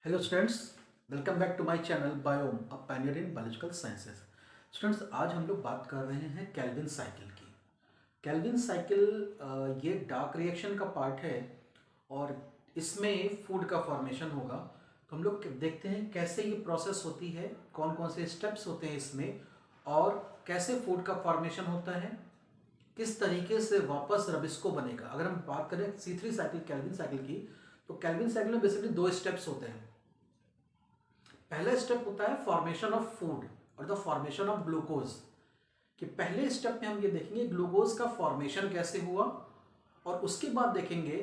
Hello students, welcome back to my channel Biome a pioneer in biological sciences. Students, आज हम लोग बात कर रहे हैं केल्विन साइकिल की। केल्विन साइकिल ये डार्क रिएक्शन का पार्ट है और इसमें फूड का फॉर्मेशन होगा। तो हम लोग देखते हैं कैसे ये प्रोसेस होती है, कौन कौन से स्टेप्स होते हैं इसमें और कैसे फूड का फॉर्मेशन होता है, किस तरीके से वापस रबिस्को बनेगा। अगर हम बात करें C3 साइकिल केल्विन साइकिल की, तो केल्विन साइकिल में बेसिकली दो स्टेप्स होते हैं। पहला स्टेप होता है फॉर्मेशन ऑफ फूड और द फॉर्मेशन ऑफ ग्लूकोज। कि पहले स्टेप में हम ये देखेंगे ग्लूकोज का फॉर्मेशन कैसे हुआ और उसके बाद देखेंगे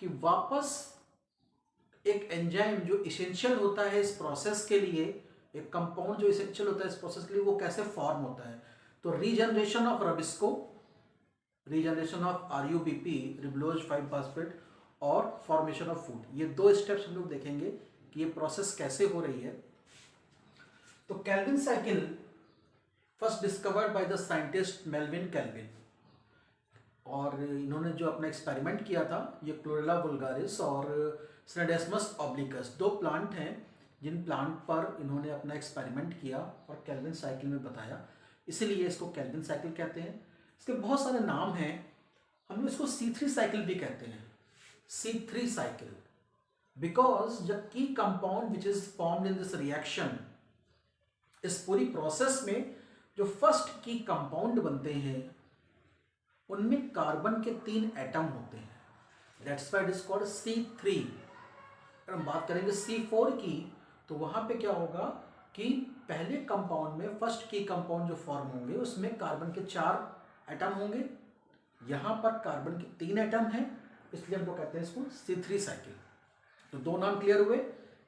कि वापस एक एंजाइम जो इसेंशियल होता है इस प्रोसेस के लिए, एक कंपाउंड जो इसेंशियल होता है इस प्रोसेस के लिए, वो कैसे फॉर्म होता है। तो regeneration of Rubisco, regeneration of RUBP रिबलोज 5 phosphate और फॉर्मेशन ऑफ फूड, ये दो स्टेप्स हम लोग देखेंगे कि ये प्रोसेस कैसे हो रही है। तो Calvin cycle first discovered by the scientist Melvin kelvin, और इन्होंने जो अपना एक्सपेरिमेंट किया था, ये क्लोरेला वुल्गारिस और स्नेडेस्मस ऑब्लिकस दो प्लांट हैं जिन प्लांट पर इन्होंने अपना एक्सपेरिमेंट किया और केल्विन साइकिल में बताया, इसीलिए इसको केल्विन साइकिल कहते हैं। इसके बहुत सारे नाम हैं, हम लोग इसको C3 साइकिल भी कहते हैं। C3 cycle because the key compound which is formed in this reaction, इस पूरी प्रोसेस में जो फर्स्ट की कंपाउंड बनते हैं उनमें कार्बन के 3 एटम होते हैं। That's why it is called C3। अगर हम बात करेंगे C4 की, तो वहां पे क्या होगा कि पहले कंपाउंड में फर्स्ट की कंपाउंड जो फॉर्म होंगे उसमें कार्बन के 4 एटम होंगे। यहां पर कार्बन के 3 एटम हैं, इसलिए हम लोग कहते हैं इसको C3 साइकिल। तो दो नाम क्लियर हुए।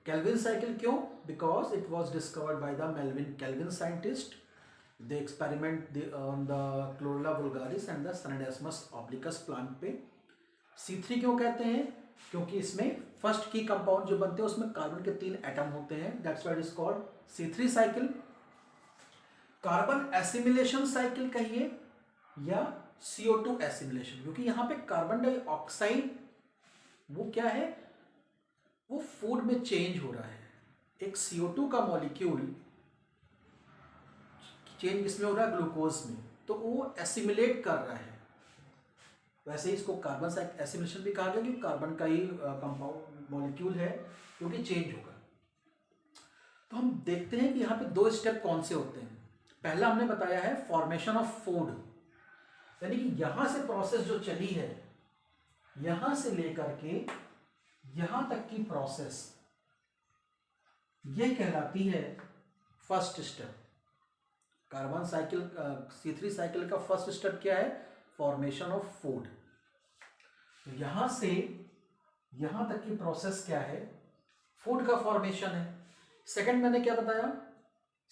केल्विन साइकिल क्यों? Because it was discovered by the Melvin Calvin scientist. They experiment on the Chlorella vulgaris and the Scenedesmus obliquus plant पे। C3 क्यों कहते हैं? क्योंकि इसमें फर्स्ट की कंपाउंड जो बनते हैं उसमें कार्बन के 3 एटम होते हैं। That's why it is called C3 cycle. Carbon assimilation cycle कहिए या CO2 एसिमिलेशन, क्योंकि यहां पे कार्बन डाइऑक्साइड वो क्या है, वो फूड में चेंज हो रहा है। एक CO2 का मॉलिक्यूल चेंज किसमें हो रहा है? ग्लूकोज में। तो वो एसिमिलेट कर रहा है। वैसे ही इसको कार्बन एसिमिलेशन भी कहा गया क्योंकि कार्बन का ही कंपाउंड मॉलिक्यूल है जो कि चेंज होगा। तो हम देखते हैं कि यहाँ पे दो स्टेप कौन से होते हैं। पहला हमने बताया है फॉर्मेशन ऑफ फूड, यानी कि यहां से प्रोसेस जो चली है, यहां से लेकर के यहां तक की प्रोसेस, ये कहलाती है first step. Carbon cycle C3 cycle का फर्स्ट स्टेप क्या है? Formation of food. तो यहां से यहां तक की प्रोसेस क्या है? फूड का फॉर्मेशन है। सेकंड मैंने क्या बताया?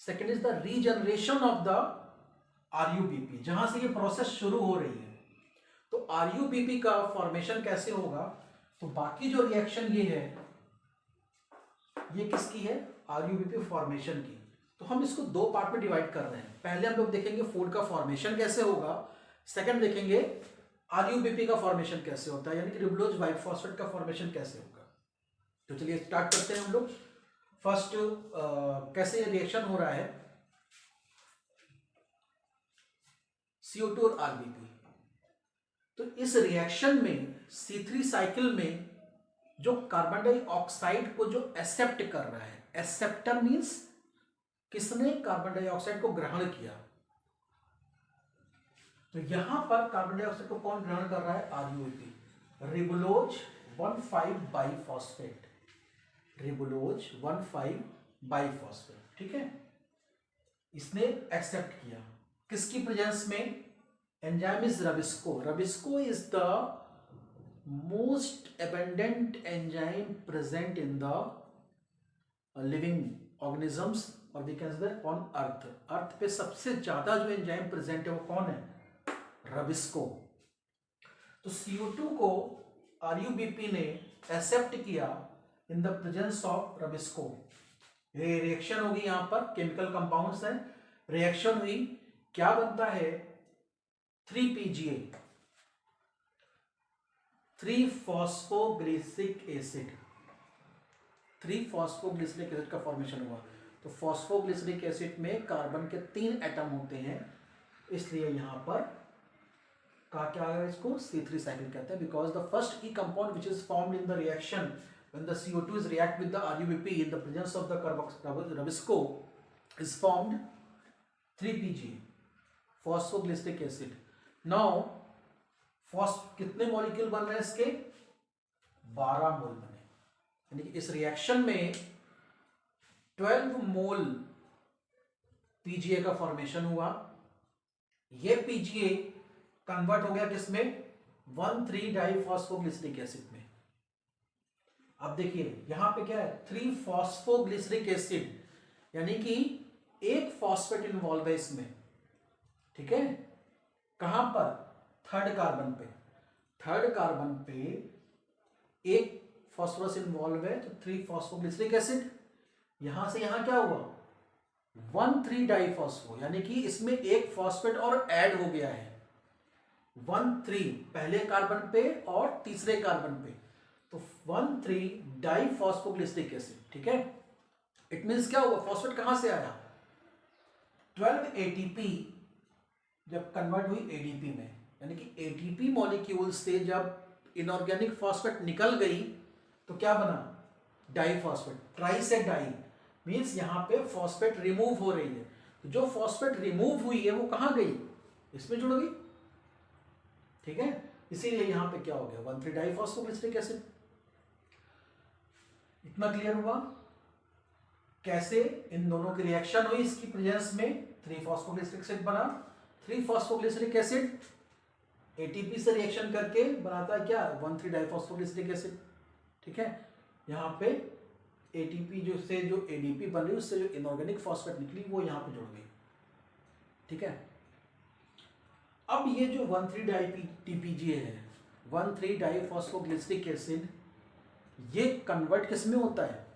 Second is the regeneration of the RUBP, जहां से ये प्रोसेस शुरू हो रही है। तो RUBP का फॉर्मेशन कैसे होगा? तो बाकी जो रिएक्शन ये है, ये किसकी है? RUBP फॉर्मेशन की। तो हम इसको दो पार्ट में डिवाइड कर रहे हैं। पहले हम लोग देखेंगे फूड का फॉर्मेशन कैसे होगा, सेकंड देखेंगे RUBP का फॉर्मेशन कैसे होता है, यानी कि रिबलोज 5 फास्फेट का फॉर्मेशन कैसे होगा। तो चलिए स्टार्ट करते हैं हम लोग। फर्स्ट कैसे रिएक्शन हो रहा है CO2 और RBP। तो इस रिएक्शन में C3 साइकिल में जो कार्बन डाइऑक्साइड को जो एक्सेप्ट कर रहा है, एक्सेप्टर मींस किसने कार्बन डाइऑक्साइड को ग्रहण किया। तो यहां पर कार्बन डाइऑक्साइड को कौन ग्रहण कर रहा है? RUBP, ribulose 1,5 biphosphate, ribulose 1,5 biphosphate. ठीक है, इसने एक्सेप्ट किया किसकी प्रेजेंस में? Enzyme is rubisco. Rubisco is the most abundant enzyme present in the living organisms और we can say on earth. Earth पे सबसे ज्यादा जो एंजाइम प्रेजेंट है वो कौन है? रबिस्को। तो CO2 को RUBP ने एक्सेप्ट किया in the presence of Rubisco. ये रिएक्शन होगी, यहां पर केमिकल कंपाउंड्स हैं, रिएक्शन हुई, क्या बनता है? 3PGA, 3 फॉस्फोग्लिसिक एसिड, 3 फॉस्फोग्लिसरिक एसिड का फॉर्मेशन हुआ। तो फॉस्फोग्लिसरिक एसिड में कार्बन के 3 एटम होते हैं, इसलिए यहाँ पर कहा क्या आएगा, इसको C3 साइकिल कहते हैं, because the first E compound which is formed in the reaction when the CO2 is react with the RuBP in the presence of the Rubisco is formed 3PGA, phosphoglyceric acid. Now कितने molecule बन रहे हैं इसके, 12 मोल बने, यानी कि इस reaction में 12 मोल PGA का फॉर्मेशन हुआ। ये PGA कन्वर्ट हो गया किसमें, 1,3-डाइफॉस्फोग्लिसरिक एसिड में। अब देखिए यहां पे क्या है, 3 फॉस्फोग्लिसरिक एसिड, यानी कि एक फॉस्फेट इन्वॉल्व है इसमें, ठीक है। कहां पर, थर्ड कार्बन पे एक फॉस्फोरस इन्वॉल्व है, तो 3 फॉस्फोग्लिसरिक एसिड। यहां से यहां क्या हुआ, 1,3-डाइफॉस्फो, यानी कि इसमें एक फॉस्फेट और ऐड हो गया है, 1,3 पहले कार्बन पे और तीसरे कार्बन पे, तो 1,3-डाइफॉस्फोग्लिसरिक एसिड, ठीक है। इट मीन्स क्या हुआ, फॉस्फेट कहां से आया, 12 ATP जब कन्वर्ट हुई ADP में, यानी कि ATP मॉलिक्यूल से जब इनऑर्गेनिक फॉस्फेट निकल गई तो क्या बना, डाइफॉस्फेट, ट्राई से डाई, मीन्स यहां पे फॉस्फेट रिमूव हो रही है। तो जो फॉस्फेट रिमूव हुई है वो कहां गई, इसमें जुड़ गई, ठीक है। इसीलिए यहां पे क्या हो गया, 1,3-डाइफॉस्फोग्लिसरिक एसिड। इतना क्लियर हुआ, कैसे इन दोनों की रिएक्शन हुई इसकी प्रेजेंस में, 3 फॉस्फोग्लिसरिक एसिड बना। 3 फॉस्फोग्लिसरिक एसिड ATP से रिएक्शन करके बनाता है क्या, 1,3-डाइफॉस्फोग्लिसरिक एसिड, ठीक है। यहाँ पे ATP जो से जो ADP बन रही उससे जो इनऑर्गेनिक फॉस्फेट निकली वो यहाँ पे जुड़ गई, ठीक है। अब ये जो 1,3-DPGA है, 1,3-डाइफॉस्फोग्लिसरिक एसिड, ये कन्वर्ट किस में होता है,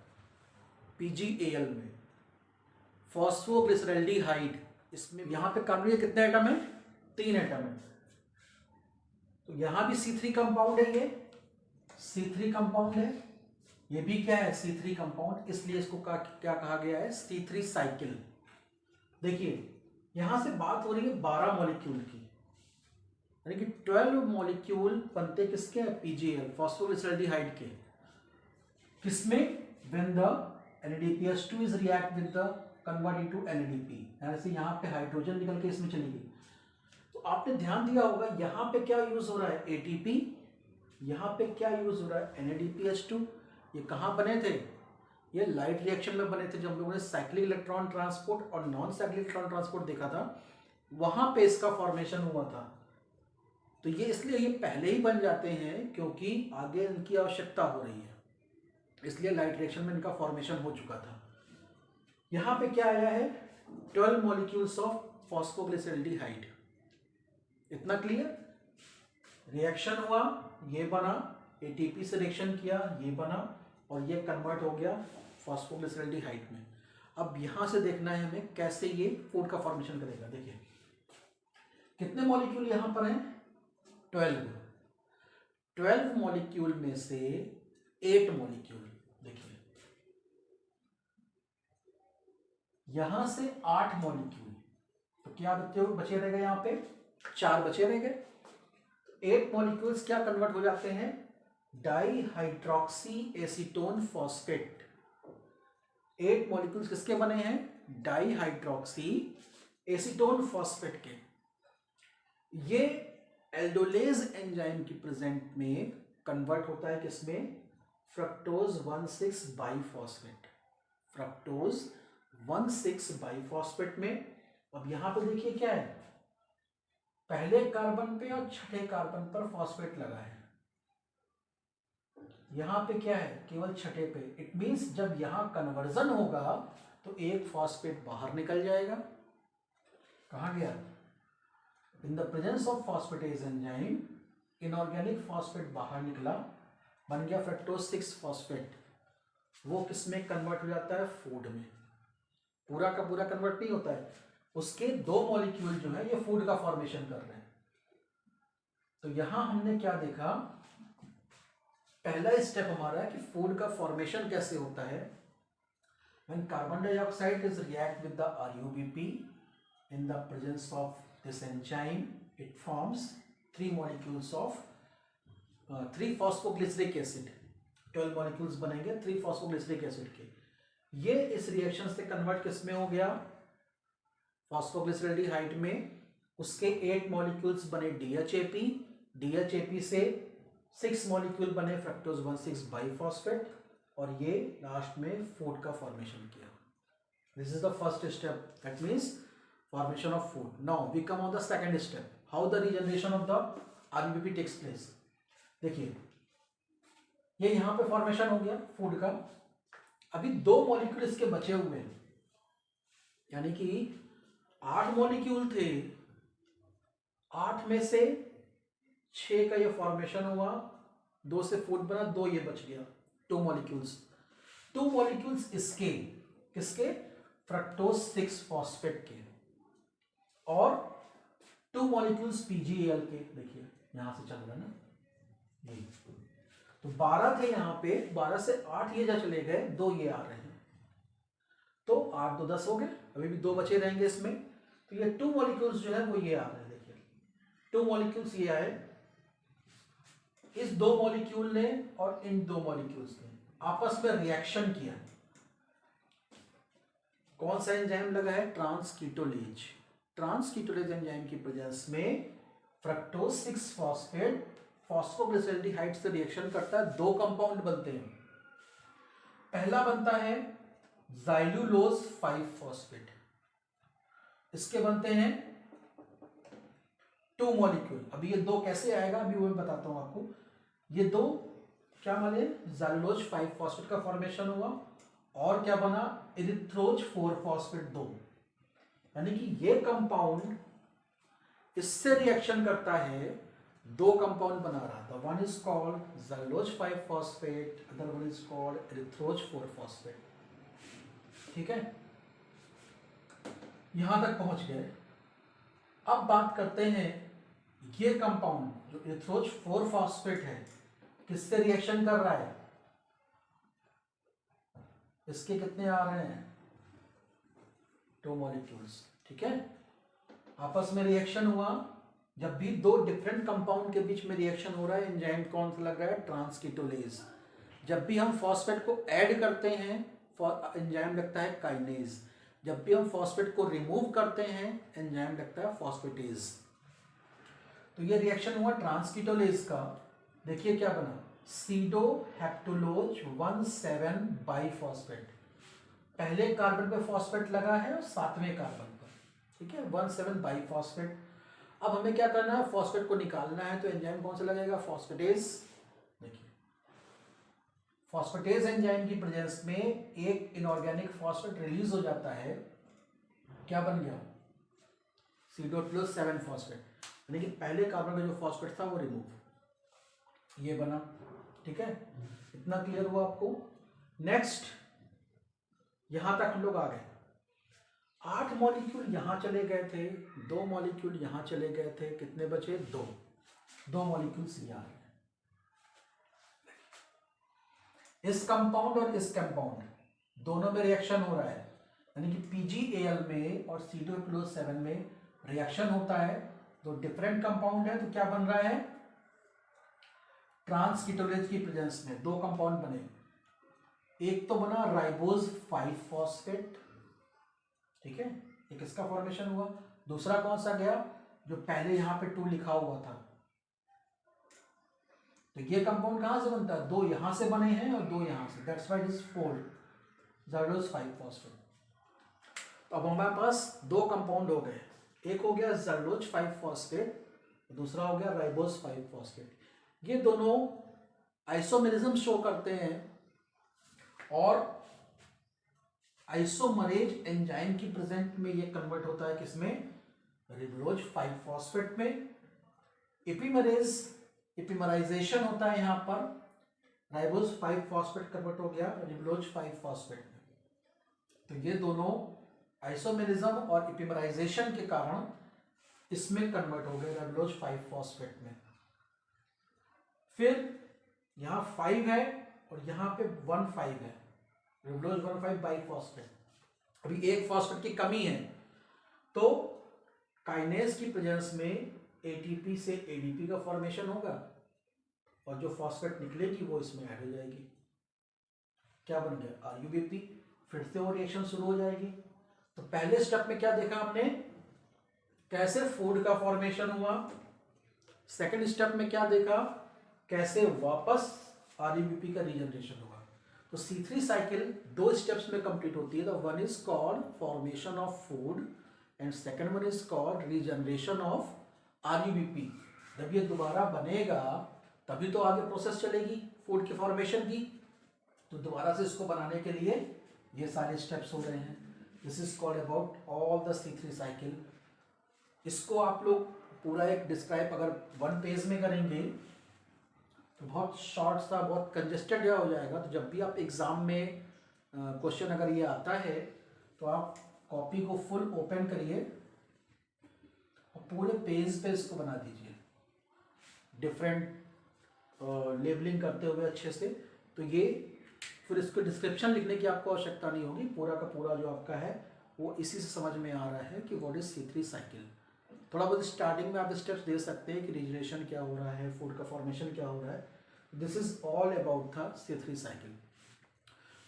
PgAl में, फॉस्फोग्लिसरल्डिहाइड। इसमें यहाँ पे कार्बन के कितने एटम है, 3 एटम है, तो यहां भी C3 कंपाउंड है, ये C3 कंपाउंड है, ये भी क्या है, C3 कंपाउंड, इसलिए इसको क्या कहा गया है, C3 साइकिल। देखिए यहां से बात हो रही है 12 मॉलिक्यूल की, यानी कि 12 मॉलिक्यूल बनते किसके, PgAl, फॉस्फोग्लिसरल्डिहाइड के, किसमें, when the NADPH2 is react with the convert into NADP, ऐसे यहाँ पे हाइड्रोजन निकल के इसमें चली गई। तो आपने ध्यान दिया होगा यहाँ पे क्या यूज हो रहा है, ATP, यहाँ पे क्या यूज हो रहा है, NADPH2। ये कहाँ बने थे, ये लाइट रिएक्शन में बने थे, जब हम लोगों ने साइक्लिक इलेक्ट्रॉन ट्रांसपोर्ट और नॉन साइक्लिक इलेक्ट्रॉन ट्रांसपोर्ट देखा था, वहां पे इसका फॉर्मेशन हुआ था। तो ये इसलिए ये पहले ही बन जाते हैं क्योंकि आगे इनकी आवश्यकता हो रही है, इसलिए लाइट रिएक्शन में इनका फॉर्मेशन हो चुका था। यहाँ पे क्या आया है, 12 मॉलिक्यूल्स ऑफ फॉस्फोग्लिसरल्डिहाइड। इतना क्लियर, रिएक्शन हुआ, ये बना, ATP से रिएक्शन किया, ये बना, और ये कन्वर्ट हो गया फॉस्फोग्लिसरल्डिहाइड में। अब यहाँ से देखना है हमें कैसे ये फूड का फॉर्मेशन करेगा। देखिए कितने मॉलिक्यूल यहाँ पर हैं, 12 मॉलिक्यूल में से 8 मॉलिक्यूल, देखिए यहां से 8 मॉलिक्यूल, तो क्या बचे रहेगा, यहाँ पे 4 बचे रहेंगे। 8 मॉलिक्यूल्स क्या कन्वर्ट हो जाते हैं, डाईहाइड्रोक्सी एसीटोन फॉस्फेट। 8 मॉलिक्यूल्स किसके बने हैं, डाईहाइड्रोक्सी एसीटोन फॉस्फेट के। ये एल्डोलेज एंजाइम की प्रेजेंट में कन्वर्ट होता है किसमें, फ्रक्टोज 1,6 बाइफॉस्फेट, फ्रक्टोज 1,6 बाइफॉस्फेट में। अब यहां पे देखिए क्या है, पहले कार्बन पे और छठे कार्बन पर फॉस्फेट लगा है, यहां पे क्या है, केवल छठे पे। इट मींस जब यहां कन्वर्जन होगा तो एक फॉस्फेट बाहर निकल जाएगा, कहां गया, in the presence of phosphatase enzyme inorganic phosphate बाहर निकला, बन गया फ्रक्टोज 6 फॉस्फेट। वो किसमें कन्वर्ट हो जाता है, फूड में। पूरा का पूरा कन्वर्ट नहीं होता है, उसके 2 मॉलिक्यूल जो है ये फूड का फॉर्मेशन कर रहे हैं। तो यहां हमने क्या देखा, पहला स्टेप हमारा है कि फूड का फॉर्मेशन कैसे होता है। When carbon dioxide is react with the RUBP in the presence of this enzyme, it forms 3 molecules of 3 phosphoglyceric acid। 12 molecules बनेंगे 3 फॉस्फोग्लिसरिक एसिड के। ये इस रिएक्शन से कन्वर्ट किस में हो गया, फॉस्फोग्लिसरल्डिहाइड में। उसके 8 मॉलिक्यूल्स बने DHAP, DHAP से 6 मॉलिक्यूल बने फ्रक्टोज 1,6 बाइफॉस्फेट, और ये लास्ट में फूड का फॉर्मेशन किया। This is the first step, that means formation of food. Now we come on the second step, how the regeneration of the RUBP takes place. देखिए ये यहां पे फॉर्मेशन हो गया फूड का। अभी 2 मॉलिक्यूल इसके बचे हुए हैं, यानी कि 8 मॉलिक्यूल थे, 8 में से 6 का ये फॉर्मेशन हुआ, 2 से फूड बना, 2 ये बच गया, 2 मॉलिक्यूल्स। 2 मॉलिक्यूल्स इसके किसके, फ्रक्टोज 6 फॉस्फेट के, और 2 मॉलिक्यूल्स PgAl के। देखिए यहां से चल रहा है ना, यही तो 12 थे यहाँ पे, 12 से 8 ये जा चले गए, 2 ये आ रहे हैं, तो 8 2 10 हो गए, अभी भी 2 बचे रहेंगे इसमें। तो ये 2 मॉलिक्यूल्स जो है वो ये आ रहे हैं। देखिए 2 मॉलिक्यूल्स ये आए, इस 2 मॉलिक्यूल ने और इन 2 मॉलिक्यूल्स ने आपस में रिएक्शन किया। कौन सा एंजाइम लगा है, ट्रांसकीटोलेज। ट्रांसकीटोलेज एंजाइम की प्रेजेंस में फ्रक्टोज 6 फॉस्फेट फॉस्फोग्लिसरल्डिहाइड से रिएक्शन करता है, 2 कंपाउंड बनते हैं। पहला बनता है ज़ाइलुलोज 5 फॉस्फेट, इसके बनते हैं 2 मॉलिक्यूल। अभी ये 2 कैसे आएगा अभी वो मैं बताता हूं आपको। ये 2 क्या बने, ज़ाइलुलोज 5 फॉस्फेट का फॉर्मेशन हुआ, और क्या बना, इरिथ्रोज 4 फॉस्फेट 2, यानी कि ये कंपाउंड इससे रिएक्शन करता है, 2 कंपाउंड बना रहा था। One is called xylulose 5 phosphate, other one is called erythrose 4 phosphate. ठीक है, यहां तक पहुंच गए। अब बात करते हैं ये कंपाउंड जो इरिथ्रोज 4 फॉस्फेट है किससे रिएक्शन कर रहा है, इसके कितने आ रहे हैं, 2 मॉलिक्यूल्स। ठीक है, आपस में रिएक्शन हुआ। जब भी 2 डिफरेंट कंपाउंड के बीच में रिएक्शन हो रहा है, एंजाइम कौन सा लग रहा है, ट्रांसकीटोलेज। जब भी हम फॉस्फेट को ऐड करते हैं, एंजाइम लगता है काइनेज। जब भी हम फॉस्फेट को रिमूव करते हैं, एंजाइम लगता है फॉस्फेटेज। तो ये रिएक्शन हुआ ट्रांसकीटोलेज का। देखिए क्या बना, सीडोहेप्टुलोज 1,7 बाइफॉस्फेट। पहले कार्बन पे फॉस्फेट लगा है और 7वें कार्बन पर, ठीक है, 1,7 बाइफॉस्फेट। अब हमें क्या करना है, फॉस्फेट को निकालना है, तो एंजाइम कौन सा लगेगा, फॉस्फेटेज। देखिए फॉस्फेटेज एंजाइम की प्रेजेंस में एक इनऑर्गेनिक फॉस्फेट रिलीज हो जाता है, क्या बन गया, सीडोहेप्टुलोज 7 फॉस्फेट, यानी कि पहले कार्बन का जो फॉस्फेट था वो रिमूव, ये बना। ठीक है, इतना क्लियर हुआ आपको। नेक्स्ट यहां तक हम लोग आ गए। 8 मॉलिक्यूल यहां चले गए थे, 2 मॉलिक्यूल यहां चले गए थे, कितने बचे, 2 मॉलिक्यूल्स यहाँ हैं। इस कंपाउंड और इस कंपाउंड दोनों में रिएक्शन हो रहा है, यानी कि PgAl में और सीडोहेप्टुलोज 7 में रिएक्शन होता है। 2 डिफरेंट कंपाउंड है, तो क्या बन रहा है, ट्रांसकीटोलेज की प्रेजेंस में 2 कंपाउंड बने। एक तो बना राइबोज 5 फॉस्फेट, ठीक है, एक इसका फॉर्मेशन हुआ। दूसरा कौन सा गया, जो पहले यहां पे 2 लिखा हुआ था। तो ये कंपाउंड कहां से बनता है, 2 यहां से बने हैं और 2 यहां से, that's why it is 4 ज़ाइलुलोज 5 phosphate. तो अब हमारे पास 2 कंपाउंड हो गए, एक हो गया ज़ाइलुलोज 5 फॉस्फेट, दूसरा हो गया राइबोज 5 फॉस्फेट। ये दोनों आइसोमेरिज्म शो करते हैं, और आइसोमरेज एंजाइम की प्रेजेंट में ये कन्वर्ट होता है किसमें, रिबोलोज 5 फॉस्फेट में। एपिमराइजेशन होता है यहां पर, राइबोज 5 फॉस्फेट कन्वर्ट हो गया रिबोलोज 5 फॉस्फेट में। तो ये दोनों आइसोमेरिज्म और एपिमराइजेशन के कारण इसमें कन्वर्ट हो गए रिबोलोज 5 फॉस्फेट में। फिर यहाँ 5 है और यहाँ पे 1,5 है, रिबुलोज 1,5 बाइफॉस्फेट। अभी एक फॉस्फेट की कमी है, तो काइनेज की प्रेजेंस में एटीपी से एडीपी का फॉर्मेशन होगा और जो फॉस्फेट निकलेगी वो इसमें ऐड हो जाएगी। क्या बन गया? आरयूबीपी। फिर से वो रिएक्शन शुरू हो जाएगी। तो पहले स्टेप में क्या देखा हमने, कैसे फूड का फॉर्मेशन हुआ। सेकंड स्टेप में क्या देखा, कैसे वापस आरयूबीपी का रीजनरेशन हुआ। तो C3 साइकिल 2 स्टेप्स में कंप्लीट होती है। The one is called formation of food and second one is called regeneration of RuBP. जब ये दोबारा बनेगा तभी तो आगे प्रोसेस चलेगी फूड के फॉर्मेशन की। तो दोबारा से इसको बनाने के लिए ये सारे स्टेप्स हो रहे हैं। This is called about all the C3 cycle. इसको आप लोग पूरा एक डिस्क्राइब अगर 1 पेज में करेंगे तो बहुत शॉर्ट सा, बहुत कंजेस्टेड हो जाएगा। तो जब भी आप एग्ज़ाम में क्वेश्चन अगर ये आता है तो आप कॉपी को फुल ओपन करिए और पूरे पेज पे इसको बना दीजिए, डिफरेंट लेबलिंग करते हुए अच्छे से। तो ये फिर इसको डिस्क्रिप्शन लिखने की आपको आवश्यकता नहीं होगी, पूरा का पूरा जो आपका है वो इसी से समझ में आ रहा है कि व्हाट इज C3 साइकिल। थोड़ा बहुत स्टार्टिंग में आप स्टेप्स दे सकते हैं कि रीजनरेशन क्या हो रहा है, फूड का फॉर्मेशन क्या हो रहा है। This is all about the C3 cycle.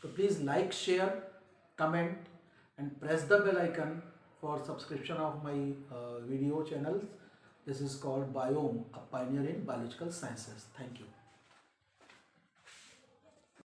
तो please like, share, comment and press the bell icon for subscription of my video channel. This is called Biome, a pioneer in biological sciences. Thank you.